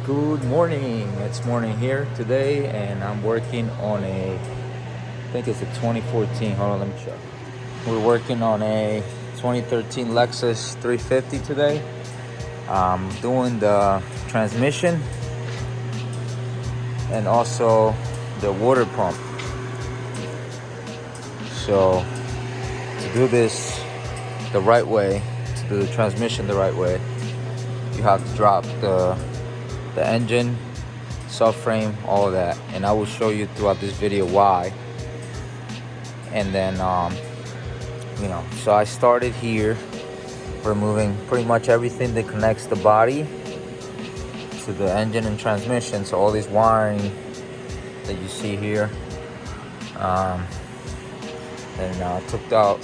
Good morning. It's morning here today, and I'm working on I think it's a 2014. Hold on, let me check. We're working on a 2013 Lexus 350 today. I'm doing the transmission and also the water pump. So to do this the right way, to do the transmission the right way, you have to drop the engine, subframe, all of that, and I will show you throughout this video why. And then so I started here removing pretty much everything that connects the body to the engine and transmission. So all this wiring that you see here, and took out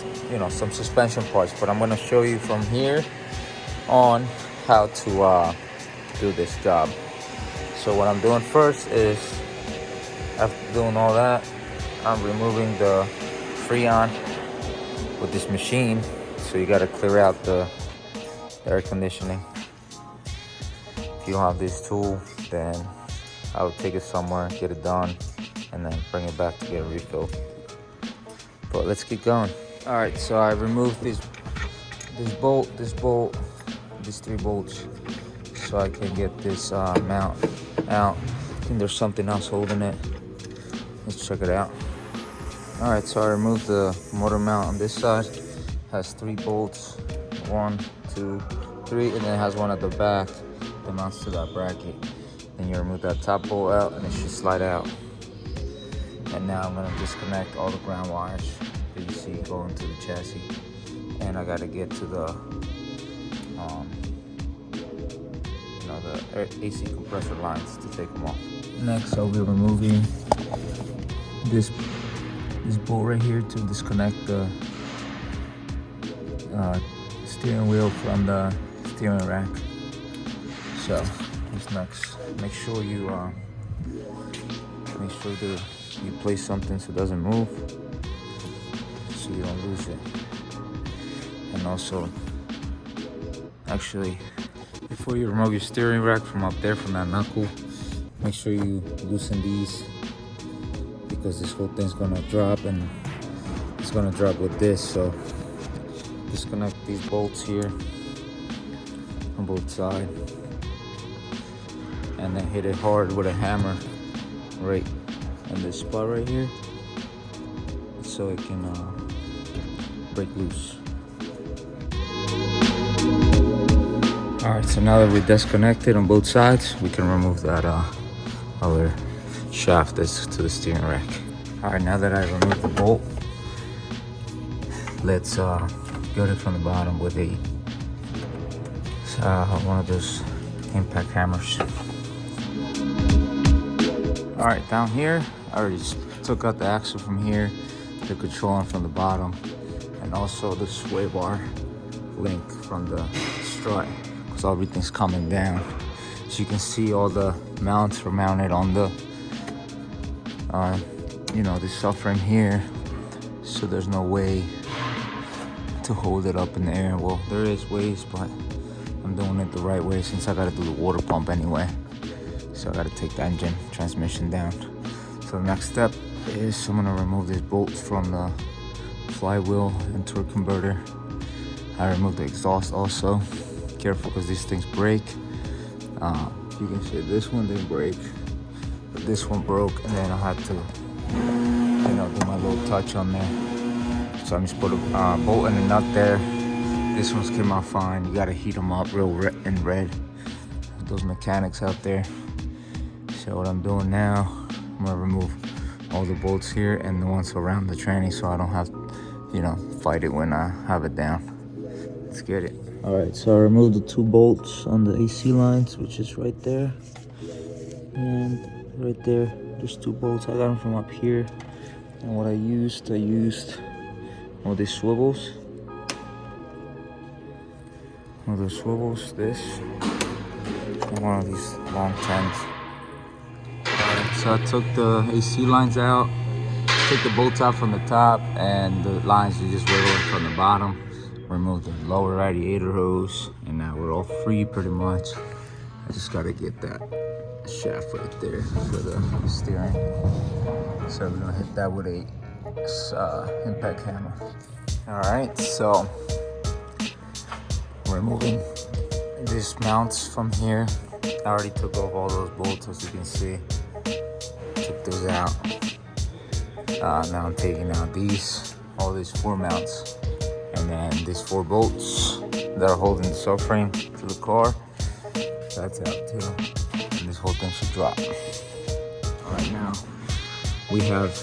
some suspension parts, but I'm going to show you from here on how to do this job. So what I'm doing first is, after doing all that, I'm removing the Freon with this machine. So you got to clear out the air conditioning. If you don't have this tool, then I would take it somewhere, get it done, and then bring it back to get it refilled. But let's get going. All right, so I removed this bolt, these 3 bolts, so I can get this mount out. I think there's something else holding it. Let's check it out. All right, so I removed the motor mount on this side. It has 3 bolts, 1, 2, 3, and then it has one at the back that mounts to that bracket. Then you remove that top bolt out, and it should slide out. And now I'm gonna disconnect all the ground wires that you see going to the chassis, and I gotta get to the AC compressor lines to take them off. Next, I'll be removing this bolt right here to disconnect the steering wheel from the steering rack. So what's next? Make sure that you place something so it doesn't move, so you don't lose it. And also, actually, before you remove your steering rack from up there, from that knuckle, make sure you loosen these, because this whole thing's gonna drop, and it's gonna drop with this. So disconnect these bolts here on both sides, and then hit it hard with a hammer right in this spot right here, so it can break loose. All right, so now that we disconnected on both sides, we can remove that other shaft that's to the steering rack. All right, now that I removed the bolt, let's get it from the bottom with one of those impact hammers. All right, down here, I already took out the axle from here, the control arm from the bottom, and also the sway bar link from the strut, because everything's coming down. So you can see all the mounts are mounted on the the subframe here, so there's no way to hold it up in the air. Well, there is ways, but I'm doing it the right way since I gotta do the water pump anyway. So I gotta take the engine, transmission down. So the next step is I'm gonna remove these bolts from the flywheel and torque converter. I removed the exhaust also. Careful, because these things break. You can see this one didn't break, but this one broke, and then I had to do my little touch on there. So I just put a bolt and a nut there. This one's came out fine. You gotta heat them up real red. Those mechanics out there. So what I'm doing now, I'm gonna remove all the bolts here and the ones around the tranny, so I don't have fight it when I have it down. Let's get it. All right, so I removed the 2 bolts on the AC lines, which is right there, and right there. There's 2 bolts. I got them from up here. And what I used all these swivels. One of those swivels, this, and one of these long 10s. So I took the AC lines out, took the bolts out from the top, and the lines are just wiggling from the bottom. Remove the lower radiator hose, and now we're all free pretty much. I just gotta get that shaft right there for the steering. So we're gonna hit that with a impact hammer. All right, so removing these mounts from here. I already took off all those bolts, as you can see. Took those out. Now I'm taking out all these 4 mounts, and then these 4 bolts that are holding the subframe to the car. That's out too, and this whole thing should drop. All right, now we have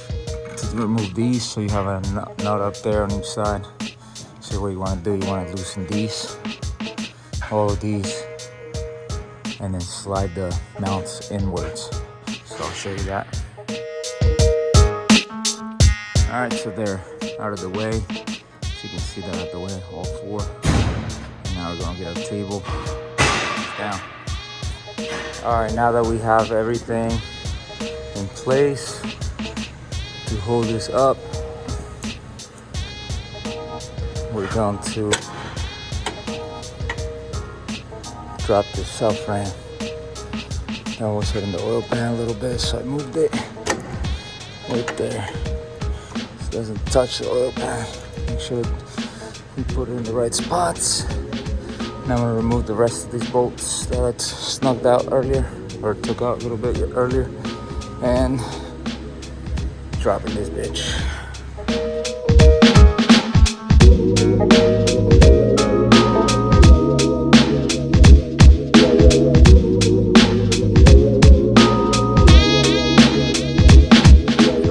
to remove these, so you have a nut up there on each side. So what you want to do, you want to loosen these, all of these, and then slide the mounts inwards. So I'll show you that. All right, so they're out of the way. So you can see they're out of the way, all 4. And now we're gonna get our table down. All right, now that we have everything in place to hold this up, we're going to drop this subframe. I was hitting the oil pan a little bit, so I moved it right there. So it doesn't touch the oil pan. Make sure we put it in the right spots. Now I'm gonna remove the rest of these bolts that I snugged out earlier, or took out a little bit earlier, and dropping this bitch.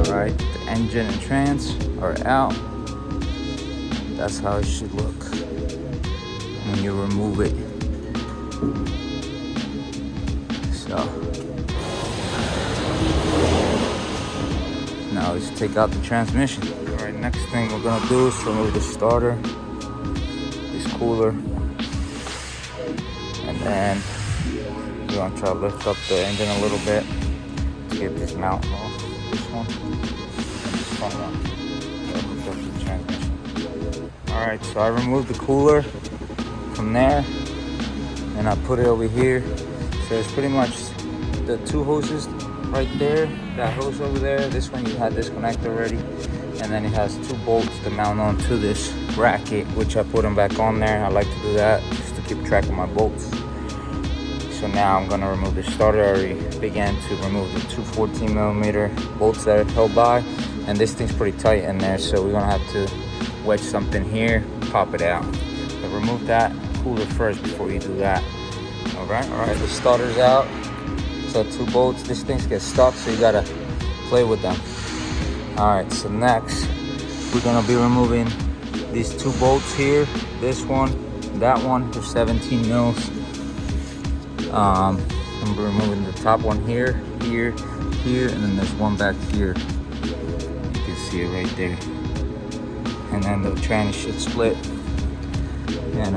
Alright, the engine and trans are out. That's how it should look when you remove it. So now let's take out the transmission. All right, next thing we're gonna do is remove the starter, this cooler, and then we're gonna try to lift up the engine a little bit to get this mount off. This one and this front one. Lift up the transmission. All right, so I removed the cooler from there, and I put it over here. So it's pretty much the 2 hoses right there, that hose over there. This one you had disconnected already, and then it has 2 bolts to mount onto this bracket, which I put them back on there. I like to do that just to keep track of my bolts. So now I'm gonna remove the starter. I already began to remove the 2 14mm bolts that are held by, and this thing's pretty tight in there, so we're gonna have to wedge something here, pop it out. But remove that cooler first before you do that. All right, the starter's out. So 2 bolts, these things get stuck, so you gotta play with them. All right, so next we're gonna be removing these 2 bolts here, this one, that one. They're 17 mils. I'm removing the top one here, here, and then there's one back here. You can see it right there. And then the tranny should split and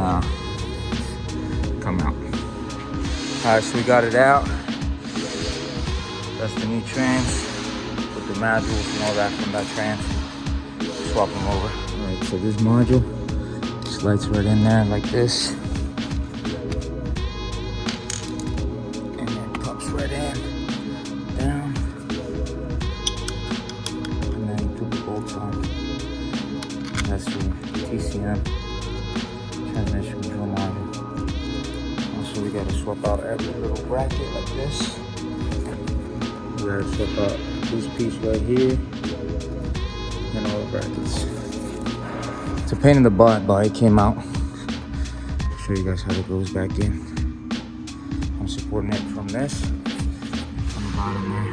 come out. All right, so we got it out. That's the new trans with the modules and all that from that trans. Swap them over. All right, so this module slides right in there like this, and then pops right in, down, and then you put the bolts on. That's your TCM transmission control module. Also, we gotta swap out every little bracket like this. We gotta swap out this piece right here and all the brackets. It's a pain in the butt, but it came out. I'll show you guys how it goes back in. I'm supporting it from this, on the bottom there.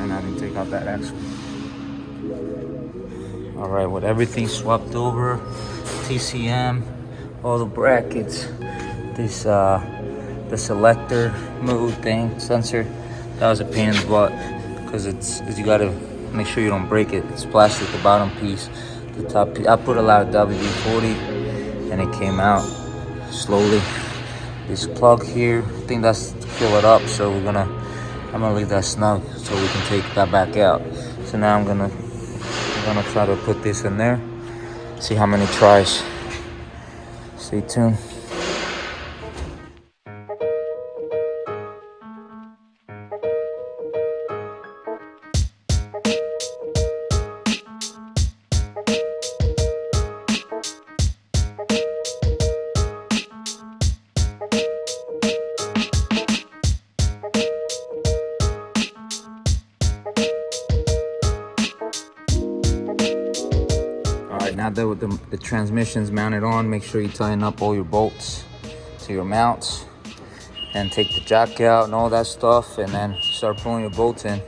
And I didn't take out that axle. All right, with everything swapped over, TCM, all the brackets, this the selector mode thing, sensor, that was a pain in the butt, because you gotta make sure you don't break it. It's plastic, the bottom piece, the top piece. I put a lot of WD-40 and it came out slowly. This plug here, I think that's to fill it up, so I'm gonna leave that snug so we can take that back out. So now I'm gonna try to put this in there, see how many tries. Stay tuned. the transmissions mounted on, make sure you tighten up all your bolts to your mounts and take the jack out and all that stuff, and then start pulling your bolts in.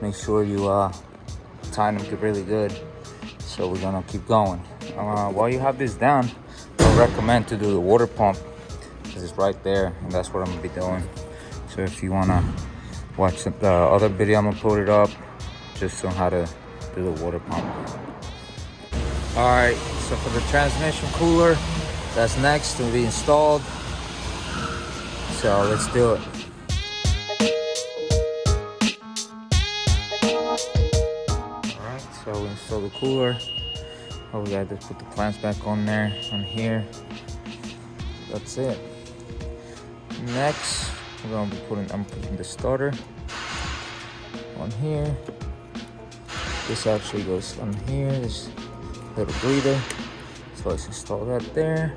Make sure you tighten them really good. So we're gonna keep going. While you have this down, I recommend to do the water pump, because it's right there, and that's what I'm gonna be doing. So if you wanna watch the other video, I'm gonna put it up just on how to do the water pump. All right, so for the transmission cooler, that's next to be installed. So let's do it. All right, so we install the cooler. Oh, we gotta just put the clamps back on there, on here. That's it. Next, I'm putting the starter on here. This actually goes on here, this little breather. So let's install that there.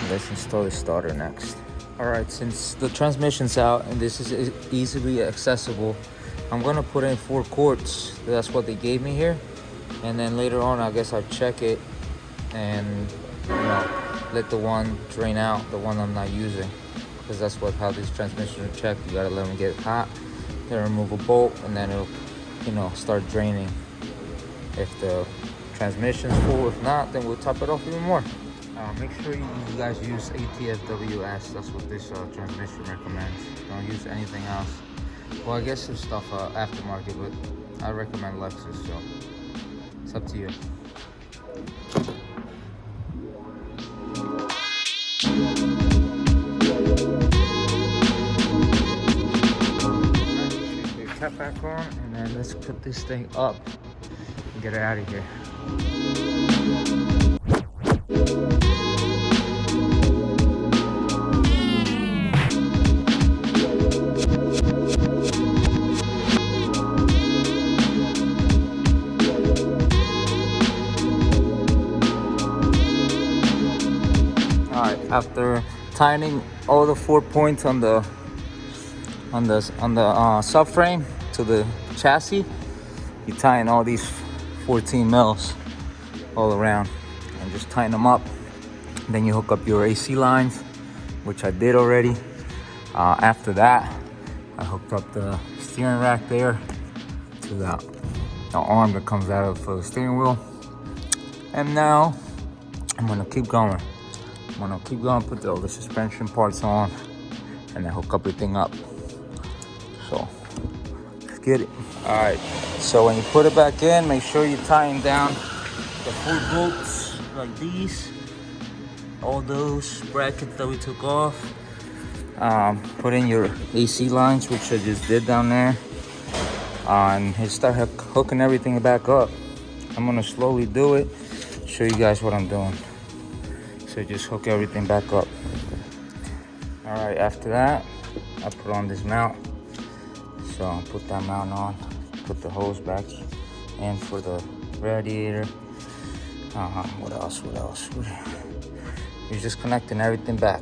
And let's install the starter next. All right, since the transmission's out and this is easily accessible, I'm gonna put in 4 quarts. That's what they gave me here. And then later on, I guess I'll check it and let the one drain out, the one I'm not using. Because that's how these transmissions are checked. You gotta let them get hot, then remove a bolt, and then it'll start draining if the transmission's full. If not, then we'll top it off even more. Make sure you guys use ATFWS. That's what this transmission recommends. Don't use anything else. Well, I guess there's stuff aftermarket, but I recommend Lexus, so it's up to you. Cap back on, and then let's put this thing up and get it out of here. All right, after tightening all the 4 points on the subframe to the chassis, you tighten all these 14 mils all around and just tighten them up. Then you hook up your AC lines, which I did already. After that, I hooked up the steering rack there to the arm that comes out for the steering wheel. And now I'm gonna keep going. Put all the suspension parts on, and then hook everything up. So let's get it. All right, so when you put it back in, make sure you tighten down the 4 bolts like these. All those brackets that we took off. Put in your AC lines, which I just did down there. And start hooking everything back up. I'm gonna slowly do it, show you guys what I'm doing. So just hook everything back up. All right, after that, I put on this mount. So I'll put that mount on, put the hose back in for the radiator. What else? You're just connecting everything back.